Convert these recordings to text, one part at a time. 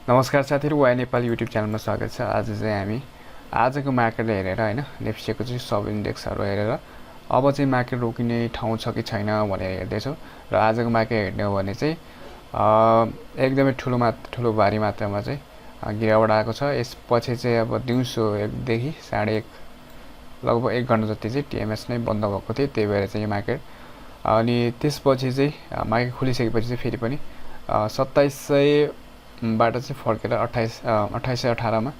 नमस्कार साथीहरु, why Nepali YouTube च्यानलमा स्वागत छ। आज चाहिँ हामी आजको मार्केट हेरेर हैन नेप्सेको चाहिँ सब इन्डेक्सहरु हेरेर अब चाहिँ मार्केट रोकिने ठाउँ छ कि छैन भनेर हेर्दै छौं। र आजको मार्केट हेर्ने हो भने चाहिँ एकदमै ठुलो भारी मात्रामा चाहिँ गिरावट आएको छ। यसपछि चाहिँ अब दिउँसो 1 देखि 1:30 लगभग 1 घण्टा जति चाहिँ टिएमएस नै बन्द भएको थियो। त्यही भएर चाहिँ यो मार्केट अनि त्यसपछि चाहिँ मार्केट खुलिसकेपछि चाहिँ फेरि पनि 2700 बाट चाहिँ फर्केर 2818 मा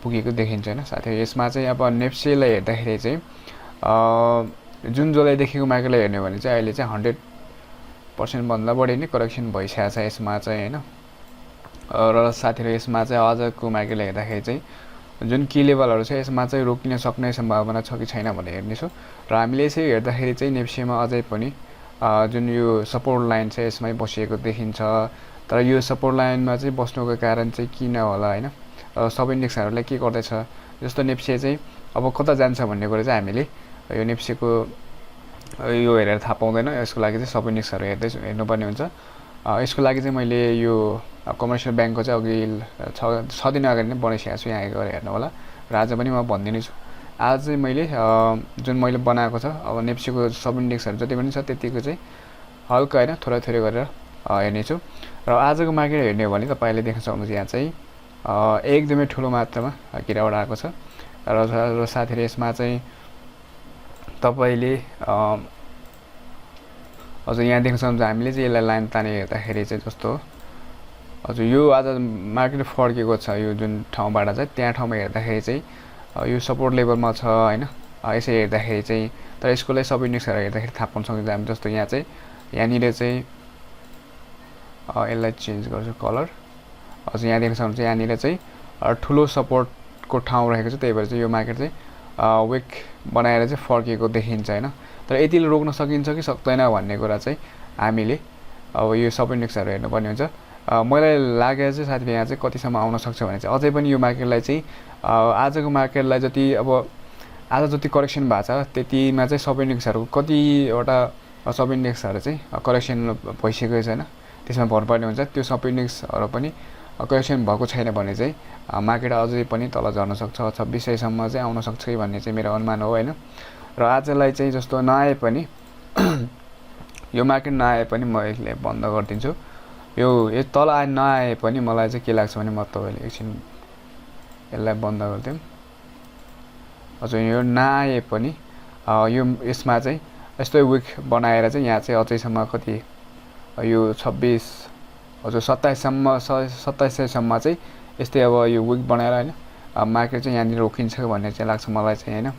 पुगेको देखिन्छ हैन साथै। यसमा चाहिँ अब नेप्सेलाई हेर्दाखेरि चाहिँ जुन जुलाई देखिको मार्केटलाई हेर्ने भने चाहिँ अहिले चाहिँ 100% भन्दा बढी नै करेक्सन भइसकेको छ यसमा चाहिँ हैन। र साथीहरु यसमा चाहिँ आजको मार्केटलाई हेर्दाखेरि चाहिँ जुन की लेभलहरु छ यसमा चाहिँ रोकिन सक्ने सम्भावना छ कि छैन भनेर हेर्ने छु। र हामीले यसै हेर्दाखेरि चाहिँ नेप्सेमा अझै पनि जुन यो सपोर्ट लाइन छ यसमै बसिएको देखिन्छ। तर यो सपोर्ट लाइनमा चाहिँ बस्नुको कारण चाहिँ किन होला हैन। सब इन्डेक्सहरुले के गर्दै छ जस्तो नेप्से चाहिँ अब कता जान्छ भन्ने कुरा चाहिँ हामीले यो नेप्सेको यो हेरेर थाहा पाउँदैन। यसको लागि चाहिँ सब इन्डेक्सहरु हेर्नुपर्ने हुन्छ। यसको लागि चाहिँ मैले यो कमर्सियल बैंकको चाहिँ अघि 6 दिन अगाडि नै बनाइसकेको छु, यहाँ गएर हेर्नु होला। र आज पनि म भन्दिनै छु। आज चाहिँ मैले जुन मैले बनाएको छ अब नेप्सेको सब इन्डेक्सहरु जति पनि छ त्यतिको चाहिँ हल्का हैन थोरै गरेर हेर्ने छु। र आजको मार्केट हेर्ने हो भने तपाईले देख्न सक्नुहुन्छ यहाँ चाहिँ एकदमै ठुलो मात्रामा गिरावट आएको छ। र साथीहरु यसमा चाहिँ तपाईले अझ यहाँ देख्न सक्नुहुन्छ हामीले चाहिँ यसलाई लाइन ताने हेर्दाखेरि चाहिँ जस्तो हजुर यो आज मार्केट फर्केको छ यो जुन ठाउँबाट चाहिँ त्यहाँ ठाउँमा हेर्दाखेरि चाहिँ यो सपोर्ट लेभलमा छ हैन। यसै हेर्दाखेरि चाहिँ तर यसको लागि सब इन्डेक्सहरु हेर्दाखेरि थाहा पाउन सक्नुहुन्छ हामी। जस्तो यहाँ चाहिँ यहाँनिर चाहिँ यसलाई चेन्ज गर्छु कलर। अझ यहाँ देख्न सक्नुहुन्छ यहाँनिर चाहिँ ठुलो सपोर्टको ठाउँ रहेको छ। त्यही भएर चाहिँ यो मार्केट चाहिँ विक बनाएर चाहिँ फर्केको देखिन्छ हैन। तर यतिले रोक्न सकिन्छ कि सक्दैन भन्ने कुरा चाहिँ हामीले अब यो सब इन्डेक्सहरु हेर्नुपर्ने हुन्छ। मलाई लागेको चाहिँ साथीले यहाँ चाहिँ कतिसम्म आउन सक्छ भने चाहिँ अझै पनि यो मार्केटलाई चाहिँ आजको मार्केटलाई जति अब आज जति करेक्सन भएको छ त्यतिमा चाहिँ सब इन्डेक्सहरु कतिवटा सब इन्डेक्सहरु चाहिँ करेक्सन भइसकेको छैन, त्यसमा भर पर्ने हुन्छ। त्यो सब इन्डेक्सहरु पनि करेक्सन भएको छैन भने चाहिँ मार्केट अझै पनि तल झर्न सक्छ, 2600 सम्म चाहिँ आउन सक्छ कि भन्ने चाहिँ मेरो अनुमान हो हैन। र आजलाई चाहिँ जस्तो नआए पनि यो मार्केट नआए पनि म यसले बन्द गर्दिन्छु। यो तल नआए पनि मलाई चाहिँ के लाग्छ भने म तपाईले एकछिन यसलाई बन्द गर्दिम। अझ यो नआए पनि यो यसमा चाहिँ यस्तो विक बनाएर चाहिँ यहाँ चाहिँ अझैसम्म कति यो 26 हजुर 2700 सम्म चाहिँ यस्तै अब यो विक बनाएर हैन मार्केट चाहिँ यहाँनिर रोकिन्छ भन्ने चाहिँ लाग्छ मलाई चाहिँ हैन।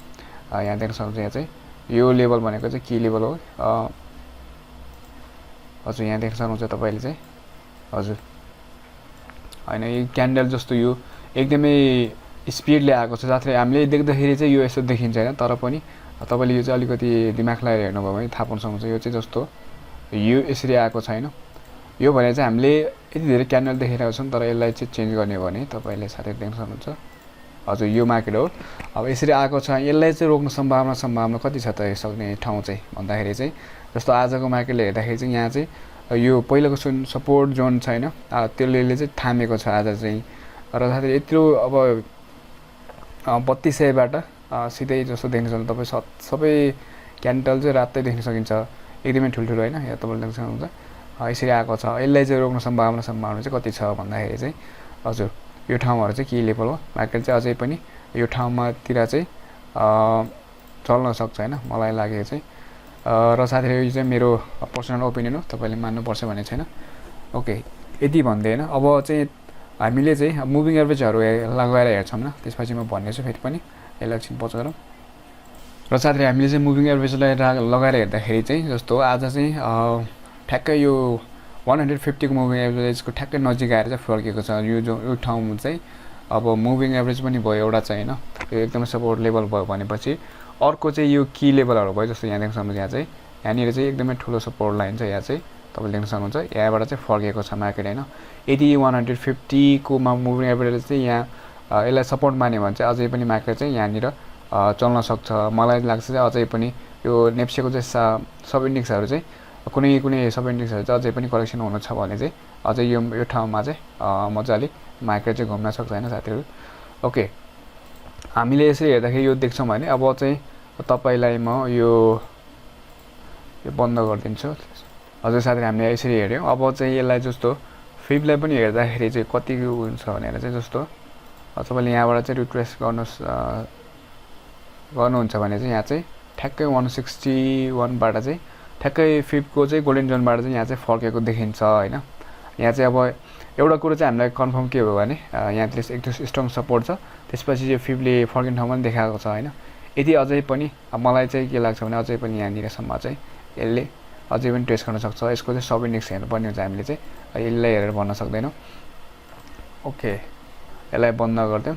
यहाँ देख्न सक्नुहुन्छ यहाँ चाहिँ यो लेभल भनेको चाहिँ की लेभल हो। हजुर यहाँ देख्न सक्नुहुन्छ तपाईले चाहिँ हजुर हैन यो क्यान्डल जस्तो यो एकदमै स्पिडले आएको छ। साथै हामीले देख्दाखेरि चाहिँ यो यस्तो देखिन्छ हैन। तर पनि तपाईले यो चाहिँ अलिकति दिमाग लगाएर हेर्नुभयो भने थाहा पाउन सक्नुहुन्छ यो चाहिँ जस्तो यो यसरी आएको छैन। यो भने चाहिँ हामीले यति धेरै क्यान्डल देखिरहेको छौं। तर यसलाई चाहिँ चेन्ज गर्ने हो भने तपाईले साथै देख्न सक्नुहुन्छ हजुर यो मार्केट हो। अब यसरी आएको छ, यसलाई चाहिँ रोक्न सम्भावना कति छ त सक्ने ठाउँ चाहिँ भन्दाखेरि चाहिँ जस्तो आजको मार्केटले हेर्दाखेरि चाहिँ यहाँ चाहिँ यो पहिलाको सपोर्ट जोन छैन, त्यसले चाहिँ थामेको छ आज चाहिँ। र साथै यत्रो अब 3200 बाट सिधै जस्तो देख्न सक्नुहुन्छ तपाई सबै क्यान्डल चाहिँ रातै देख्न सकिन्छ, एकदमै ठुलठुलो हैन। यहाँ तपाईले देख्न सक्नुहुन्छ यसरी आएको छ। यसलाई चाहिँ रोक्न सम्भावना चाहिँ कति छ भन्दाखेरि चाहिँ हजुर यो ठाउँहरु चाहिँ के लेभल हो मार्केट चाहिँ अझै पनि यो ठाउँमातिर चाहिँ चल्न सक्छ हैन मलाई लागेको चाहिँ। र साथीहरु यो चाहिँ मेरो पर्सनल ओपिनियन हो, तपाईले मान्नु पर्छ भन्ने छैन। ओके यति भन्दै हैन अब चाहिँ हामीले चाहिँ मुभिङ एभरेजहरु लगाएर हेर्छौं न, त्यसपछि म भन्ने छु फेरि पनि यसलाई एकछिन पछ गरौँ। र साथै हामीले चाहिँ मुभिङ एभरेजलाई लगाएर हेर्दाखेरि चाहिँ जस्तो आज चाहिँ ठ्याक्कै यो 150 को मुभिङ एभरेजको ठ्याक्कै नजिक आएर चाहिँ फर्केको छ। यो ठाउँ चाहिँ अब मुभिङ एभरेज पनि भयो एउटा चाहिँ हैन, यो एकदमै सपोर्ट लेभल भयो भनेपछि अर्को चाहिँ यो की लेभलहरु भयो। जस्तो यहाँ देख्न सक्नुहुन्छ यहाँ चाहिँ यहाँनिर चाहिँ एकदमै ठुलो सपोर्ट लाइन छ। यहाँ चाहिँ तपाईले देख्न सक्नुहुन्छ यहाँबाट चाहिँ फर्केको छ मार्केट हैन। यदि 150 को मुभिङ एभरेज चाहिँ यहाँ यसलाई सपोर्ट मान्यो भने चाहिँ अझै पनि मार्केट चाहिँ यहाँनिर चल्न सक्छ। मलाई लाग्छ चाहिँ अझै पनि यो नेप्सेको चाहिँ सब इन्डेक्सहरु चाहिँ कुनै सब इन्डेक्सहरु चाहिँ अझै पनि करेक्सन हुन छ भने चाहिँ अझै यो ठाउँमा चाहिँ मजाले मार्केट चाहिँ घुम्न सक्छ हैन साथीहरु। ओके, हामीले यसरी हेर्दाखेरि यो देख्छौं भने अब चाहिँ तपाईलाई म यो बन्द गरिदिन्छु। हजुर साथीहरु, हामीले यसरी हेर्यौं। अब चाहिँ यसलाई जस्तो फिबलाई पनि हेर्दाखेरि चाहिँ कति हुन्छ भनेर चाहिँ जस्तो तपाईले यहाँबाट चाहिँ रिट्रेस गर्नुहुन्छ भने चाहिँ यहाँ चाहिँ ठ्याक्कै 161 बाट चाहिँ ठ्याक्कै फिबको चाहिँ गोल्डन जोनबाट चाहिँ यहाँ चाहिँ फर्केको देखिन्छ हैन। यहाँ चाहिँ अब एउटा कुरा चाहिँ हामीलाई कन्फर्म के हो भने यहाँ चाहिँ एकदम स्ट्रङ सपोर्ट छ, त्यसपछि चाहिँ फिबले फर्किने ठाउँमा पनि देखाएको छ हैन। यदि अझै पनि मलाई चाहिँ के लाग्छ भने अझै पनि यहाँनिरसम्म चाहिँ यसले अझै पनि ट्रेस गर्न सक्छ। यसको चाहिँ सब इन्डेक्स हेर्नुपर्ने हुन्छ हामीले चाहिँ, यसलाई हेरेर भन्न सक्दैनौं। ओके, यसलाई बन्द गर्दियौं।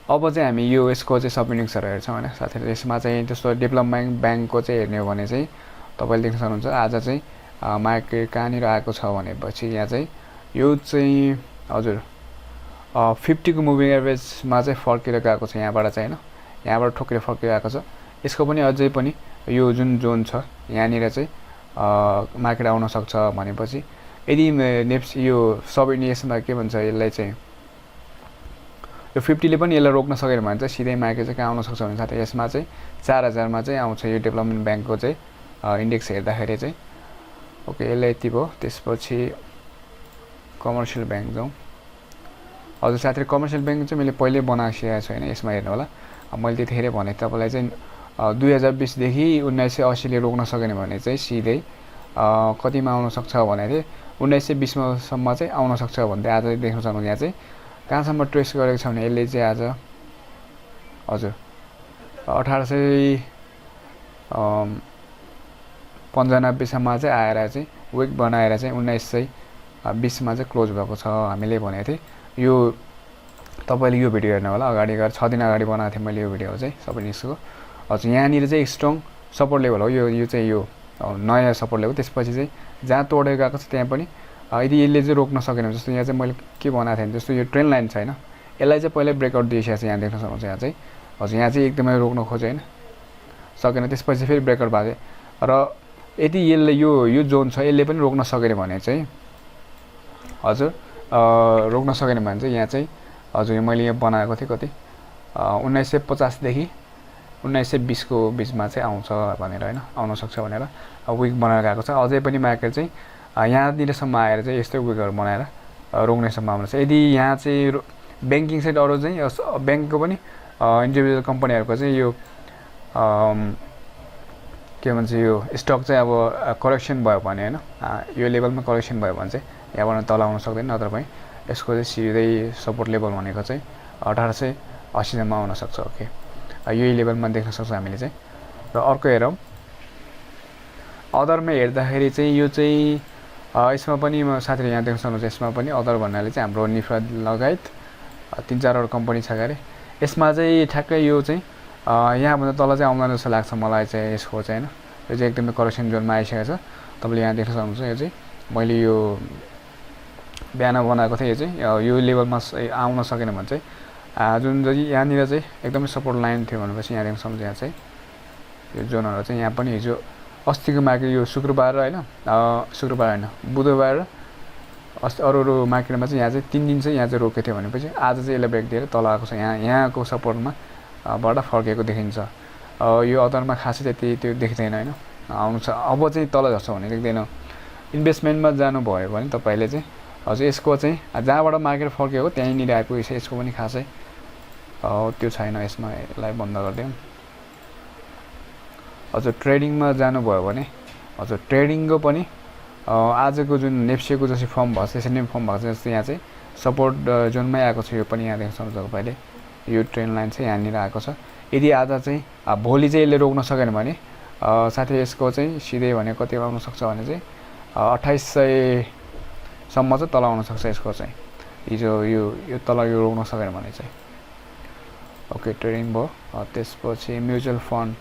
अब चाहिँ हामी यो यसको चाहिँ सब इन्डेक्सहरु हेर्छौं हैन साथीहरु। यसमा चाहिँ जस्तो डेभलपमेन्ट ब्याङ्कको चाहिँ हेर्ने हो भने चाहिँ तपाईले देख्न सक्नुहुन्छ आज चाहिँ मार्केट कहाँनिर आएको छ भनेपछि यहाँ चाहिँ यो चाहिँ हजुर 50 को मुभिङ एभरेजमा चाहिँ फर्केर गएको छ यहाँबाट चाहिँ हैन, यहाँबाट ठोकेर फर्केर गएको छ। यसको पनि अझै पनि यो जुन जोन छ यहाँनिर चाहिँ मार्केट आउन सक्छ भनेपछि यदि नेप्स यो सब इन्डियसमा के भन्छ यसलाई चाहिँ यो 50 ले पनि यसलाई रोक्न सकेन भने चाहिँ सिधै मार्केट चाहिँ कहाँ आउन सक्छ भने साथै यसमा चाहिँ 4000 मा चाहिँ आउँछ यो डेभलपमेन्ट ब्याङ्कको चाहिँ इन्डेक्स हेर्दाखेरि चाहिँ। ओके, यसलाई यति भयो। त्यसपछि कमर्सियल ब्याङ्क जाउँ। हजुर साथीहरु, कमर्सियल ब्याङ्क चाहिँ मैले पहिले बनाइसकेको छु हैन, यसमा हेर्नु होला। मैले त्यतिखेर भने तपाईलाई चाहिँ 2020 देखि 1980 ले रोक्न सकेन भने चाहिँ सिधै कतिमा आउन सक्छ भने चाहिँ 1920 सम्म चाहिँ आउन सक्छ भन्दै आज देख्न सक्नुहुन्छ। यहाँ चाहिँ कहाँसम्म ट्रेस गरेको छ भने यसले चाहिँ आज हजुर 1895 सम्म चाहिँ आएर चाहिँ विक बनाएर चाहिँ 1920 मा चाहिँ क्लोज भएको छ हामीले भनेको थिए। यो तपाईले यो भिडियो हेर्नु होला, अगाडि गएर 6 दिन अगाडि बनाएको थिएँ मैले यो भिडियो चाहिँ सबै निस्को। हजुर, यहाँनिर चाहिँ स्ट्रङ सपोर्ट लेभल हो यो चाहिँ यो नयाँ सपोर्ट लेभल। त्यसपछि चाहिँ जहाँ तोडेर गएको छ त्यहाँ पनि यदि यसले चाहिँ रोक्न सकेन जस्तो यहाँ चाहिँ मैले के बनाएको थिएँ जस्तो यो ट्रेन्ड लाइन छ हैन, यसलाई चाहिँ पहिले ब्रेकआउट दिइसकेको छ यहाँ देख्न सक्नुहुन्छ। यहाँ चाहिँ हजुर यहाँ चाहिँ एकदमै रोक्न खोज्यो हैन, सकेन। त्यसपछि फेरि ब्रेकआउट भयो र यदि यसले यो जोन छ यसले पनि रोक्न सकेन भने चाहिँ हजुर रोक्न सकेन भने चाहिँ यहाँ चाहिँ हजुर मैले यहाँ बनाएको थिएँ कति 1950 देखि 1920 को बीचमा चाहिँ आउँछ भनेर हैन, आउन सक्छ भनेर विक बनाएर गएको छ। अझै पनि मार्केट चाहिँ यहाँनिरसम्म आएर चाहिँ यस्तै विकहरु बनाएर रोक्ने सम्भावना छ। यदि यहाँ चाहिँ ब्याङ्किङ साइड अरु चाहिँ ब्याङ्कको पनि इन्डिभिजुअल कम्पनीहरुको चाहिँ यो के भन्छ यो स्टक चाहिँ अब करेक्सन भयो भने हैन, यो लेभलमा करेक्सन भयो भने चाहिँ यहाँबाट तल आउन सक्दैन, नत्र पनि यसको चाहिँ सिधै सपोर्ट लेभल भनेको चाहिँ 1880 सम्म आउन सक्छ। ओके, यही लेभलमा देख्न सक्छौं हामीले चाहिँ। र अर्को हेरौं, अदरमा हेर्दाखेरि चाहिँ यो चाहिँ यसमा पनि साथीहरु यहाँ देख्न सक्नुहुन्छ। यसमा पनि अदर भन्नाले चाहिँ हाम्रो निफ्रा लगायत 3-4 वटा कम्पनी छ गरे। यसमा चाहिँ ठ्याक्कै यो चाहिँ यहाँ भन्दा तल चाहिँ आउँदैन जस्तो लाग्छ मलाई चाहिँ यसको चाहिँ हैन। यो चाहिँ एकदमै करेक्सन जोनमा आइसकेको छ। तपाईले यहाँ देख्न सक्नुहुन्छ। यो चाहिँ मैले यो बिहान बनाएको थिएँ। यो चाहिँ यो लेभलमा आउन सकेन भने चाहिँ जुन चाहिँ यहाँनिर चाहिँ एकदमै सपोर्ट लाइन थियो भनेपछि यहाँ देख्न सक्नुहुन्छ। यहाँ चाहिँ यो जोनहरु चाहिँ यहाँ पनि हिजो अस्तिको मार्केट यो शुक्रबार हैन, शुक्रबार हैन बुधबार अस्ति अरु मार्केटमा चाहिँ यहाँ चाहिँ 3 दिन चाहिँ यहाँ चाहिँ रोकेको थियो भनेपछि आज चाहिँ यसले ब्रेक दिएर तल आएको छ। यहाँको सपोर्टमा बाट फर्केको देखिन्छ। यो अदरमा खासै त्यति त्यो देख्दैन हैन, आउनु छ। अब चाहिँ तल झर्छ भने देख्दैन। इन्भेस्टमेन्टमा जानु भयो भने तपाईले चाहिँ हजुर यसको चाहिँ जहाँबाट मार्केट फर्केको त्यहीँनिर आइपुगेछ। यसको पनि खासै त्यो छैन। यसमा यसलाई बन्द गरिदिउँ। हजुर ट्रेडिङमा जानुभयो भने हजुर ट्रेडिङको पनि आजको जुन नेप्सेको जसरी फर्म भएको छ त्यसरी नै फर्म भएको छ। जस्तै यहाँ चाहिँ सपोर्ट जोनमै आएको छ। यो पनि यहाँ देख्न सक्नुहुन्छ तपाईले। यो ट्रेन्ड लाइन चाहिँ यहाँनिर आएको छ। यदि आज चाहिँ भोलि चाहिँ यसले रोक्न सकेन भने साथै यसको चाहिँ सिधै भने कति आउन सक्छ भने चाहिँ 2800 सम्म चाहिँ तल आउन सक्छ यसको चाहिँ। हिजो यो तल यो रोक्न सकेन भने चाहिँ। ओके, ट्रेडिङ भयो। त्यसपछि म्युचुअल फन्ड।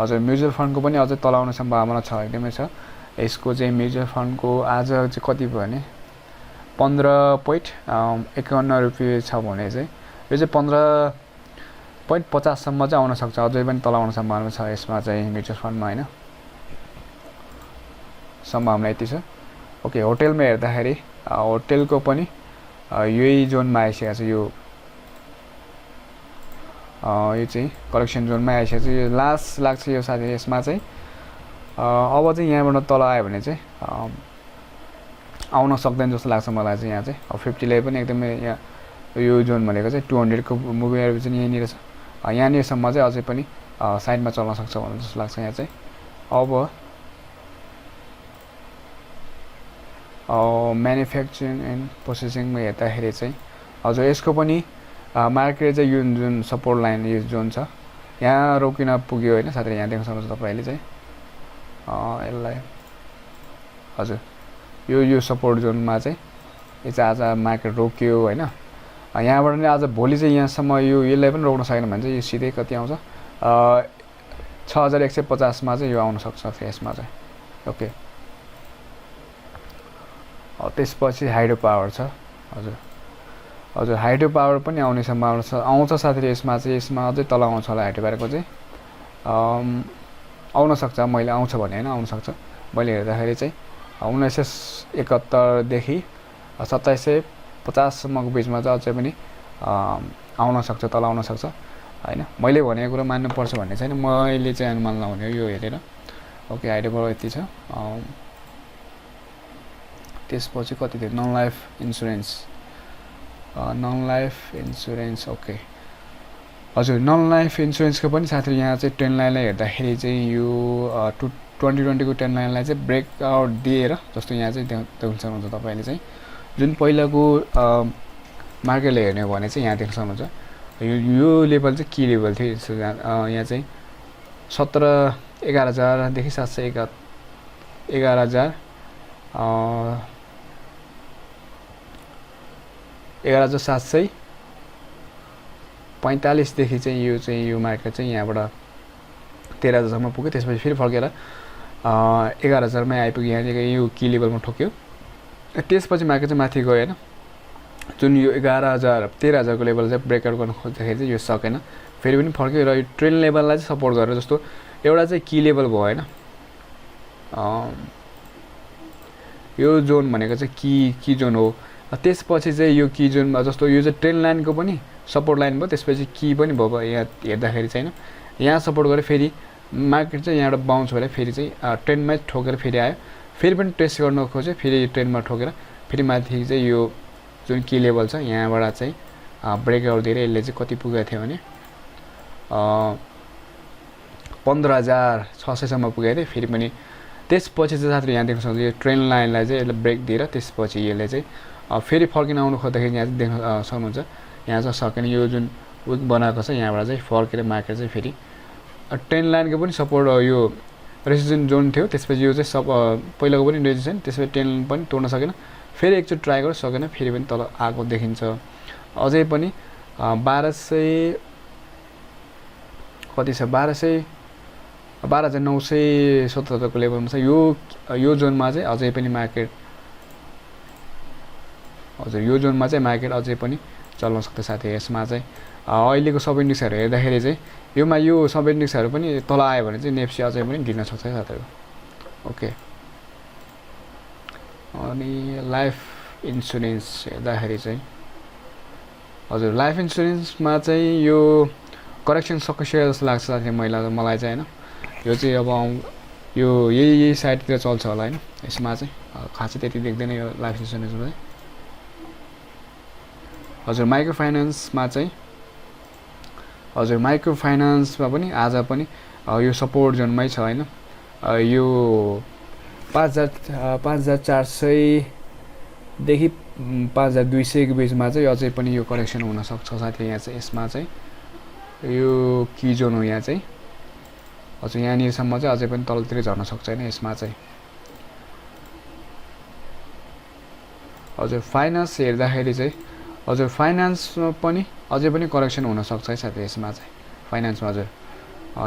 हजुर म्युचुअल फन्डको पनि अझै तल आउने सम्भावना छ, एकदमै छ। यसको चाहिँ म्युचुअल फन्डको आज चाहिँ कति भयो भने 15.51 रुपैयाँ छ भने चाहिँ यो चाहिँ 15.50 सम्म चाहिँ आउन सक्छ। अझै पनि तल आउने सम्भावना छ यसमा चाहिँ म्युचुअल फन्डमा हैन, सम्भावना यति छ। ओके होटेलमा हेर्दाखेरि होटेलको पनि यही जोनमा आइसकेको छ यो चाहिँ करेक्सन जोनमा आइसकेको छ यो लास्ट लाग्छ यो साथी यसमा चाहिँ अब चाहिँ यहाँबाट तल आयो भने चाहिँ आउन सक्दैन जस्तो लाग्छ मलाई चाहिँ यहाँ चाहिँ अब 50 लाई पनि एकदमै यहाँ यो जोन भनेको चाहिँ 200 को मुभी एभरेज चाहिँ यहीँनिर छ यहाँनिरसम्म चाहिँ अझै पनि साइडमा चल्न सक्छ भन्ने जस्तो लाग्छ यहाँ चाहिँ अब म्यानुफ्याक्चरिङ एन्ड प्रोसेसिङमा हेर्दाखेरि चाहिँ हजुर यसको पनि मार्केट चाहिँ यो जुन सपोर्ट लाइन यो जोन छ यहाँ रोकिन पुग्यो होइन साथै यहाँ देख्न सक्नुहुन्छ तपाईँले चाहिँ यसलाई हजुर यो सपोर्ट जोनमा चाहिँ यो चाहिँ आज मार्केट रोक्यो होइन यहाँबाट नै आज भोलि चाहिँ यहाँसम्म यसलाई पनि रोक्न सकेन भने चाहिँ यो सिधै कति आउँछ 6150 मा चाहिँ यो आउन सक्छ फेसमा चाहिँ ओके त्यसपछि हाइड्रो पावर छ हजुर हजुर हाइड्रो पावर पनि आउने सम्भावना छ आउँछ साथीले यसमा अझै तल आउँछ होला हाइड्रो पावरको चाहिँ आउन सक्छ मैले आउँछ भने हैन आउन सक्छ मैले हेर्दाखेरि चाहिँ 1971 देखि 2750 सम्मको बीचमा चाहिँ अझै पनि आउन सक्छ तल आउन सक्छ हैन मैले भनेको कुरा मान्नु पर्छ भन्ने छैन मैले चाहिँ अनुमान लगाउने हो यो हेरेर ओके हाइड्रो पावर यति छ त्यसपछि कति थियो नन लाइफ इन्स्योरेन्स ओके हजुर नन लाइफ इन्स्योरेन्सको पनि साथीहरु यहाँ चाहिँ ट्रेन्ड लाइनलाई हेर्दाखेरि चाहिँ यो 2020 को ट्रेन्ड लाइनलाई चाहिँ ब्रेकआउट दिएर जस्तो यहाँ चाहिँ देख्न सक्नुहुन्छ तपाईले चाहिँ जुन पहिलाको मार्केटले हेर्ने हो भने चाहिँ यहाँ देख्न सक्नुहुन्छ यो लेभल चाहिँ की लेभल थियो यहाँ चाहिँ 11,000 देखि 11,000 11,745 देखि चाहिँ यो मार्केट चाहिँ यहाँबाट 13,000 सम्म पुग्यो त्यसपछि फेरि फर्केर 11,000 मै आइपुग्यो यहाँ यो की लेभलमा ठोक्यो त्यसपछि मार्केट चाहिँ माथि गयो हैन जुन यो 11,000 13,000 को लेभल चाहिँ ब्रेकआउट गर्न खोज्दाखेरि चाहिँ यो सकेन फेरि पनि फर्क्यो र यो ट्रेन्ड लेभललाई चाहिँ सपोर्ट गरेर जस्तो एउटा चाहिँ की लेभल भयो हैन यो जोन भनेको चाहिँ की जोन हो त्यसपछि चाहिँ यो की जोनमा जस्तो यो चाहिँ ट्रेन्ड लाइनको पनि सपोर्ट लाइन भयो त्यसपछि की पनि भयो यहाँ हेर्दाखेरि चाहिँ यहाँ सपोर्ट गरे फेरि मार्केट चाहिँ यहाँबाट बाउन्स भएर फेरि चाहिँ ट्रेन्डमै ठोकेर फेरि आयो फेरि पनि टेस्ट गर्न खोज्यो फेरि ट्रेन्डमा ठोकेर फेरि माथि चाहिँ यो जुन की लेभल छ यहाँबाट चाहिँ ब्रेकआउट दिएर यसले चाहिँ कति पुगेको थियो भने 15,600 सम्म पुगेको थियो फेरि पनि त्यसपछि चाहिँ साथीहरु यहाँ देख्न सक्नुहुन्छ यो ट्रेन्ड लाइनलाई चाहिँ यसले ब्रेक दिएर त्यसपछि यसले चाहिँ फेरि फर्किन आउनु खोज्दाखेरि यहाँ देख्न सक्नुहुन्छ यहाँ चाहिँ सकेन यो जुन विक बनाएको छ यहाँबाट चाहिँ फर्केर मार्केट चाहिँ फेरि ट्रेन्ड लाइनको पनि सपोर्ट यो रेजिस्टेन्स जोन थियो त्यसपछि यो चाहिँ पहिलाको पनि रेजिस्टेन्स त्यसपछि ट्रेन्ड पनि तोड्न सकेन फेरि एकचोटि ट्राई गरेर सकेन फेरि पनि तल आएको देखिन्छ अझै पनि 1200 कति छ 12,977 को लेभलमा छ यो जोनमा चाहिँ अझै पनि मार्केट हजुर यो जोनमा चाहिँ मार्केट अझै पनि चल्न सक्छ साथै यसमा चाहिँ अहिलेको सब इन्डेक्सहरु हेर्दाखेरि चाहिँ यो सब इन्डेक्सहरु पनि तल आयो भने चाहिँ नेप्से अझै पनि गिर्न सक्छ साथीहरु ओके अनि लाइफ इन्स्योरेन्स हेर्दाखेरि चाहिँ हजुर लाइफ इन्स्योरेन्समा चाहिँ यो करेक्सन सकिसक्यो जस्तो लाग्छ साथीहरु मलाई चाहिँ हैन यो चाहिँ अब यो यही साइडतिर चल्छ होला हैन यसमा चाहिँ खासै त्यति देख्दैन यो लाइफ इन्स्योरेन्समा चाहिँ हजुर माइक्रोफाइनान्समा चाहिँ हजुर माइक्रोफाइनान्समा पनि आज पनि यो सपोर्ट जोनमै छ हैन यो 5,400 देखि 5,200 को बीचमा चाहिँ अझै पनि यो करेक्सन हुन सक्छ साथै यहाँ चाहिँ यसमा चाहिँ यो की जोन हो यहाँ चाहिँ हजुर यहाँनिरसम्म चाहिँ अझै पनि तलतिर झर्न सक्छ हैन यसमा चाहिँ हजुर फाइनान्स हेर्दाखेरि चाहिँ हजुर फाइनान्समा पनि अझै पनि करेक्सन हुन सक्छ है साथै यसमा चाहिँ फाइनान्समा हजुर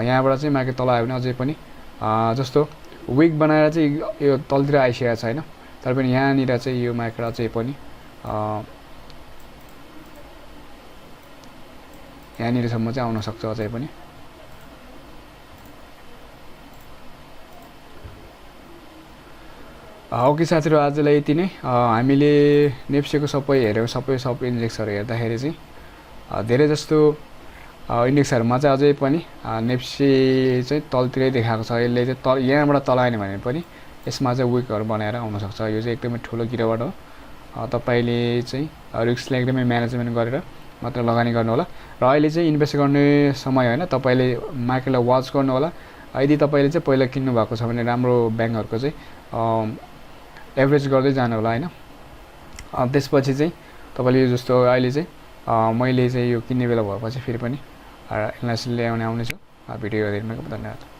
यहाँबाट चाहिँ मार्केट तल आयो भने अझै पनि जस्तो विक बनाएर चाहिँ यो तलतिर आइसकेको छ हैन तर पनि यहाँनिर चाहिँ यो मार्केट अझै पनि यहाँनिरसम्म चाहिँ आउन सक्छ अझै पनि ओके साथीहरु, आजलाई यति नै। हामीले नेप्सेको सबै हेऱ्यौँ, सबै सब इन्डेक्सहरू हेर्दाखेरि चाहिँ धेरै जस्तो इन्डेक्सहरूमा चाहिँ अझै पनि नेप्से चाहिँ तलतिरै देखाएको छ। यसले चाहिँ तल यहाँबाट तल आएन भने पनि यसमा चाहिँ विकहरू बनाएर आउनसक्छ। यो चाहिँ एकदमै ठुलो गिरावट हो। तपाईँले चाहिँ रिस्कलाई एकदमै म्यानेजमेन्ट गरेर मात्र लगानी गर्नु होला। र अहिले चाहिँ इन्भेस्ट गर्ने समय होइन, तपाईँले मार्केटलाई वाच गर्नु होला। यदि तपाईँले चाहिँ पहिला किन्नु भएको छ भने राम्रो ब्याङ्कहरूको चाहिँ एभरेज गर्दै जानु होला होइन। त्यसपछि चाहिँ तपाईँले जस्तो अहिले चाहिँ मैले चाहिँ यो किन्ने बेला भएपछि फेरि पनि एनालाइसिस ल्याउने आउनेछु भिडियो हेर्नुको धन्यवाद।